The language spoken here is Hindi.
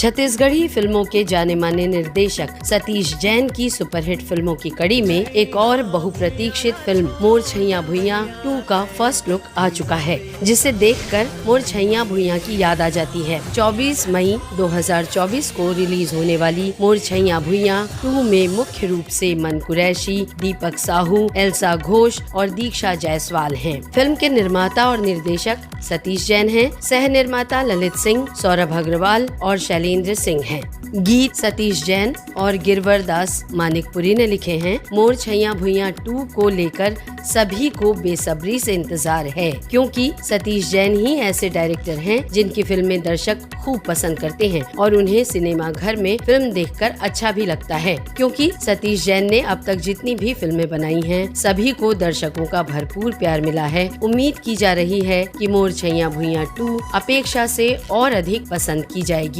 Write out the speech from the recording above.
छत्तीसगढ़ी फिल्मों के जाने माने निर्देशक सतीश जैन की सुपरहिट फिल्मों की कड़ी में एक और बहुप्रतीक्षित फिल्म मोर छैया भुइयां 2 का फर्स्ट लुक आ चुका है, जिसे देखकर मोर छैया भुइयां की याद आ जाती है। 24 मई 2024 को रिलीज होने वाली मोर छैया भुइयां 2 में मुख्य रूप से मन कुरैशी, दीपक साहू, एल्सा घोष और दीक्षा जायसवाल हैं। फिल्म के निर्माता और निर्देशक सतीश जैन हैं, सह निर्माता ललित सिंह, सौरभ अग्रवाल और शैलेंद्र सिंह हैं। गीत सतीश जैन और गिरवर दास मानिकपुरी ने लिखे हैं। मोर छैया भुइयां 2 को लेकर सभी को बेसब्री से इंतजार है, क्योंकि सतीश जैन ही ऐसे डायरेक्टर हैं जिनकी फिल्में दर्शक खूब पसंद करते हैं और उन्हें सिनेमा घर में फिल्म देखकर अच्छा भी लगता है, क्योंकि सतीश जैन ने अब तक जितनी भी फिल्में बनाई हैं सभी को दर्शकों का भरपूर प्यार मिला है। उम्मीद की जा रही है कि मोर छैया भुइयां 2 अपेक्षा से और अधिक पसंद की जाएगी।